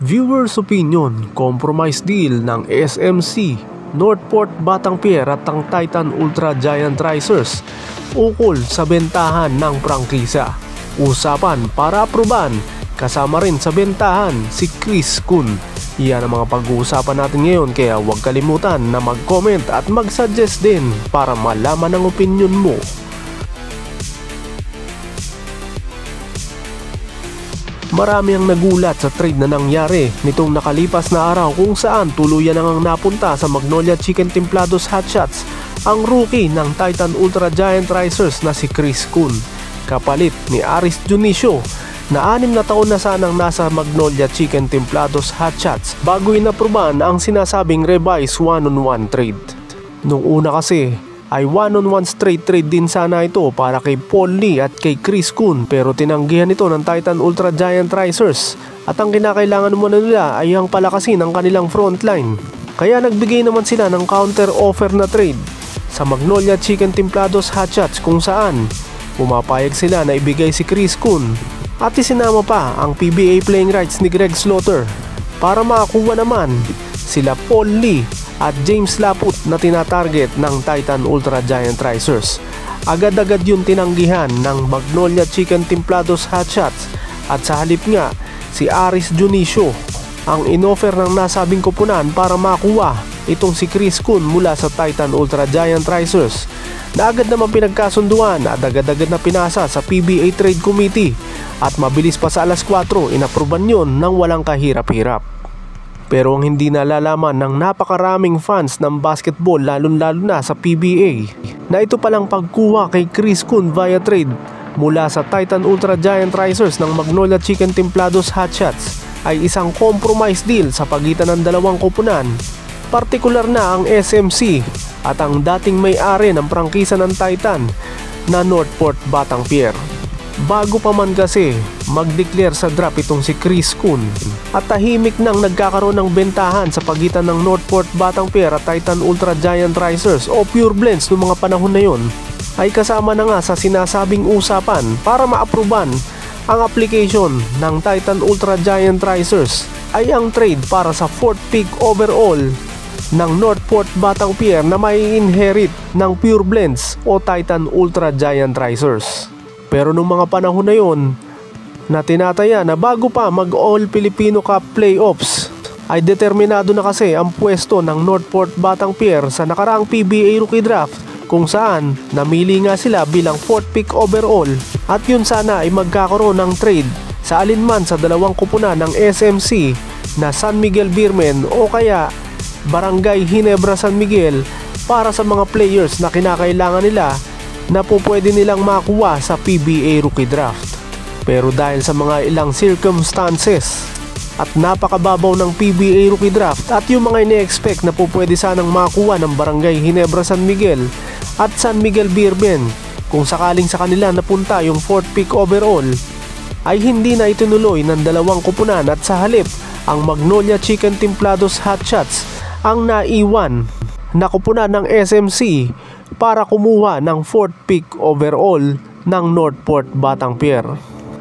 Viewers opinion, compromise deal ng SMC, Northport Batangpier at ang Titan Ultra Giant Racers ukol sa bentahan ng prangkisa. Usapan para aproban, kasama rin sa bentahan si Chris Kun. Iyan ang mga pag-uusapan natin ngayon, kaya huwag kalimutan na mag-comment at mag-suggest din para malaman ang opinion mo. Marami ang nagulat sa trade na nangyari nitong nakalipas na araw, kung saan tuluyan nang napunta sa Magnolia Chicken Templados Hotshots ang rookie ng Titan Ultra Giant Racers na si Chris Kun, kapalit ni Aris Junicio na 6 na taon na sanang nasa Magnolia Chicken Templados Hotshots bago inaprubahan ang sinasabing revised 1-on-1 trade. Nung una kasi ay 1-on-1 straight trade din sana ito para kay Paul Lee at kay Chris Kun, pero tinanggihan ito ng Titan Ultra Giant Racers at ang kinakailangan muna nila ay ang palakasin ang kanilang frontline. Kaya nagbigay naman sila ng counter offer na trade sa Magnolia Chicken Templados Hotshots, kung saan pumapayag sila na ibigay si Chris Kun at isinama pa ang PBA playing rights ni Greg Slaughter para makakuha naman sila Paul Lee at James Laput na tinatarget ng Titan Ultra Giant Racers. Agad-agad yun tinanggihan ng Magnolia Chicken Templados Hotshots at sa halip nga si Aris Junicio ang inoffer ng nasabing koponan para makuha itong si Chris Kun mula sa Titan Ultra Giant Racers, na agad naman pinagkasunduan at agad-agad na pinasa sa PBA Trade Committee at mabilis pa sa alas 4 inapruban yun ng walang kahirap-hirap. Pero ang hindi nalalaman ng napakaraming fans ng basketball, lalong-lalo na sa PBA, na ito palang pagkuha kay Chris Kun via trade mula sa Titan Ultra Giant Racers ng Magnolia Chicken Templados Hotshots ay isang compromise deal sa pagitan ng dalawang koponan, partikular na ang SMC at ang dating may-ari ng prangkisa ng Titan na Northport Batangpier. Bago pa man kasi mag-declare sa draft itong si Chris Kun, at tahimik nang nagkakaroon ng bentahan sa pagitan ng Northport Batangpier at Titan Ultra Giant Racers o Pure Blends noong mga panahon na yon, ay kasama na nga sa sinasabing usapan para ma-aproban ang application ng Titan Ultra Giant Racers ay ang trade para sa 4th pick overall ng Northport Batangpier na may inherit ng Pure Blends o Titan Ultra Giant Racers. Pero nung mga panahon na yon, na tinataya na bago pa mag-All Filipino Cup Playoffs, ay determinado na kasi ang pwesto ng Northport Batangpier sa nakaraang PBA Rookie Draft, kung saan namili nga sila bilang 4th pick overall, at yun sana ay magkakaroon ng trade sa alinman sa dalawang koponan ng SMC na San Miguel Beermen o kaya Barangay Ginebra San Miguel para sa mga players na kinakailangan nila na po pwede nilang makuha sa PBA Rookie Draft. Pero dahil sa mga ilang circumstances at napakababaw ng PBA Rookie Draft at yung mga ine-expect na po pwede sanang makuha ng Barangay Ginebra San Miguel at San Miguel Beermen kung sakaling sa kanila napunta yung 4th pick overall, ay hindi na itinuloy ng dalawang koponan at sa halip ang Magnolia Chicken Templados Hotshots ang naiwan na koponan ng SMC para kumuha ng 4th pick overall ng Northport Batangpier.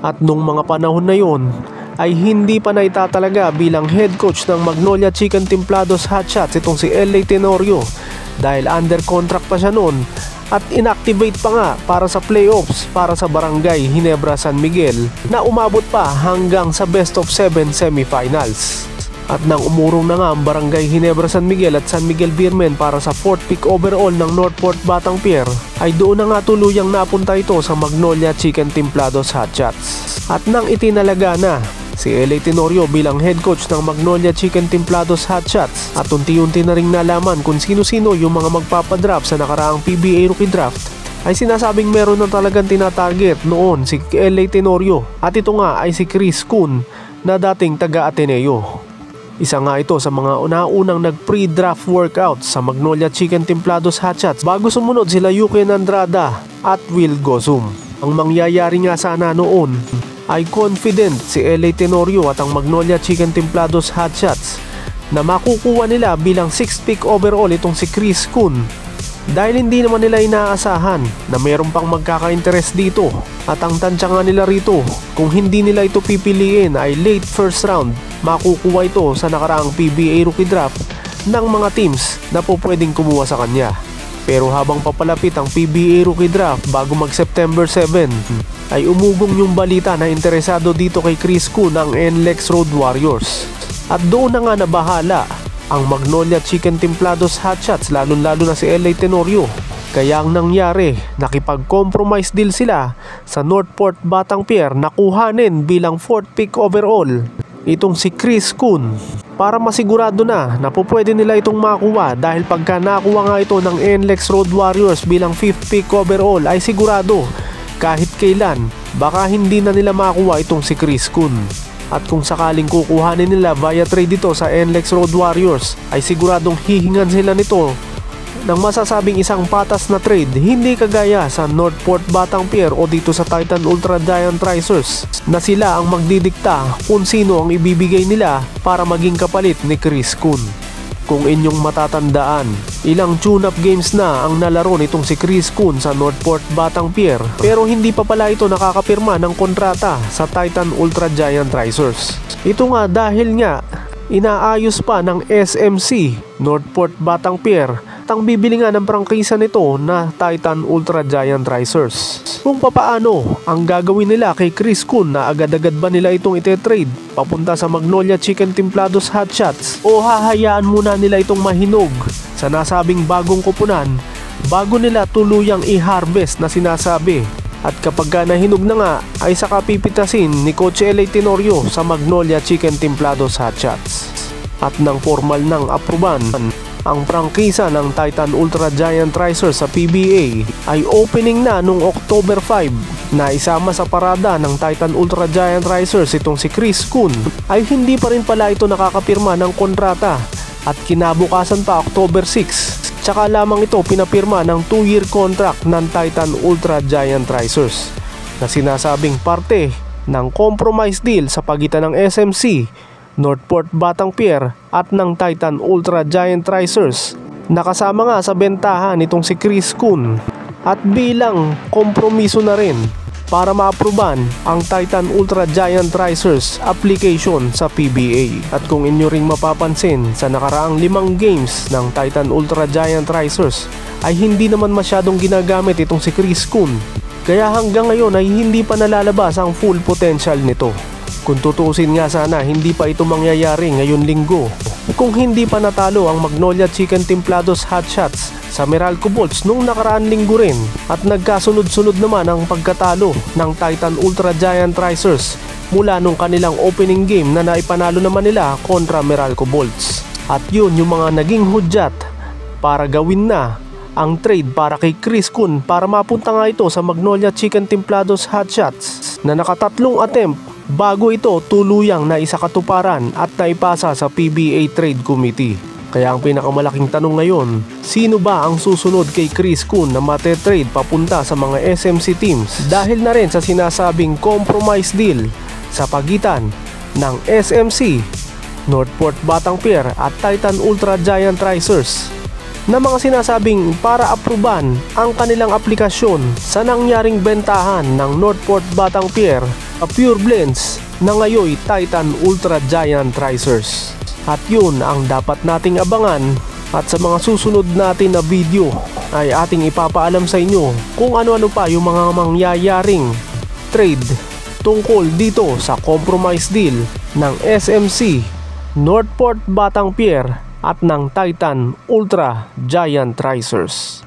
At nung mga panahon na yon ay hindi pa naitatalaga bilang head coach ng Magnolia Chicken Templados Hotshots itong si LA Tenorio, dahil under contract pa siya noon at inactivate pa nga para sa playoffs para sa Barangay Ginebra San Miguel na umabot pa hanggang sa best of 7 semifinals. At nang umurong na nga ang Barangay Ginebra San Miguel at San Miguel Beermen para sa 4th pick overall ng Northport Batangpier, ay doon na nga tuluyang napunta ito sa Magnolia Chicken Templados Hotshots. At nang itinalaga na si LA Tenorio bilang head coach ng Magnolia Chicken Templados Hotshots at unti-unti na ring nalaman kung sino-sino yung mga magpapadraft sa nakaraang PBA Rookie Draft, ay sinasabing meron na talagang tinatarget noon si LA Tenorio, at ito nga ay si Chris Kun na dating taga-Ateneo. Isa nga ito sa mga una-unang nag-pre-draft workouts sa Magnolia Chicken Templados Hotshots bago sumunod sila Yuken Andrada at Will Gosum. Ang mangyayari nga sana noon ay confident si LA Tenorio at ang Magnolia Chicken Templados Hotshots na makukuha nila bilang 6th pick overall itong si Chris Kun, dahil hindi naman nila inaasahan na mayroon pang magkaka-interest dito At ang tansya nga nila rito, kung hindi nila ito pipiliin ay late first round, makukuha ito sa nakaraang PBA rookie draft ng mga teams na po pwedeng kumuha sa kanya. Pero habang papalapit ang PBA rookie draft bago mag September 7, ay umugong yung balita na interesado dito kay Chris Kun ng NLEX Road Warriors. At doon na nga nabahala ang Magnolia Chicken Templados Hotshots, lalo na si LA Tenorio. Kaya ang nangyari, nakipag-compromise deal sila sa Northport Batangpier na kuhanin bilang 4th pick overall itong si Chris Kun, para masigurado na po pwede nila itong makuha, dahil pagka nakuha nga ito ng NLEX Road Warriors bilang 5th pick overall ay sigurado kahit kailan baka hindi na nila makuha itong si Chris Kun. At kung sakaling kukuhanin nila via trade dito sa NLEX Road Warriors ay siguradong hihingan sila nito ng masasabing isang patas na trade, hindi kagaya sa Northport Batangpier o dito sa Titan Ultra Giant Racers na sila ang magdidikta kung sino ang ibibigay nila para maging kapalit ni Chris Kun. Kung inyong matatandaan, ilang tune-up games na ang nalaro nitong si Chris Kun sa Northport Batangpier, pero hindi pa pala ito nakakapirma ng kontrata sa Titan Ultra Giant Racers. Ito nga dahil nga inaayos pa ng SMC Northport Batangpier ang bibili nga ng prangkisa nito na Titan Ultra Giant Racers. Kung papaano ang gagawin nila kay Chris Kun, na agad-agad ba nila itong ite-trade papunta sa Magnolia Chicken Templados Hotshots, o hahayaan muna nila itong mahinog sa nasabing bagong kupunan bago nila tuluyang i-harvest na sinasabi. At kapag nahinog na nga ay saka pipitasin ni Coach LA Tenorio sa Magnolia Chicken Templados Hotshots. At nang formal ng apruban ang prangkisa ng Titan Ultra Giant Racers sa PBA, ay opening na noong October 5 na isama sa parada ng Titan Ultra Giant Racers itong si Chris Kun, ay hindi pa rin pala ito nakakapirma ng kontrata. At kinabukasan pa October 6, tsaka lamang ito pinapirma ng 2-year contract ng Titan Ultra Giant Racers na sinasabing parte ng compromise deal sa pagitan ng SMC Northport Batangpier at ng Titan Ultra Giant Racers. Nakasama nga sa bentahan nitong si Chris Kun, at bilang kompromiso na rin para ma-aproban ang Titan Ultra Giant Racers application sa PBA. At kung inyo ring mapapansin, sa nakaraang 5 games ng Titan Ultra Giant Racers ay hindi naman masyadong ginagamit itong si Chris Kun, kaya hanggang ngayon ay hindi pa nalalabas ang full potential nito. Kung tutusin nga sana, hindi pa ito mangyayari ngayon Linggo kung hindi pa natalo ang Magnolia Chicken Templados Hotshots sa Meralco Bolts nung nakaraan Linggo rin, at nagkasunod-sunod naman ang pagkatalo ng Titan Ultra Giant Racers mula nung kanilang opening game na naipanalo naman nila kontra Meralco Bolts. At yun yung mga naging hudyat para gawin na ang trade para kay Chris Kun, para mapunta nga ito sa Magnolia Chicken Templados Hotshots na nakatatlong attempt bago ito tuluyang na isakatuparan at naipasa sa PBA Trade Committee. Kaya ang pinakamalaking tanong ngayon, sino ba ang susunod kay Chris Kun na mate-trade papunta sa mga SMC teams, dahil na rin sa sinasabing compromise deal sa pagitan ng SMC Northport Batangpier at Titan Ultra Giant Racers, na mga sinasabing para apruban ang kanilang aplikasyon sa nangyaring bentahan ng Northport Batangpier a Pure Blends na ngayoy Titan Ultra Giant Racers. At yun ang dapat nating abangan, at sa mga susunod natin na video ay ating ipapaalam sa inyo kung ano-ano pa yung mga mangyayaring trade tungkol dito sa compromise deal ng SMC Northport Batangpier at ng Titan Ultra Giant Racers.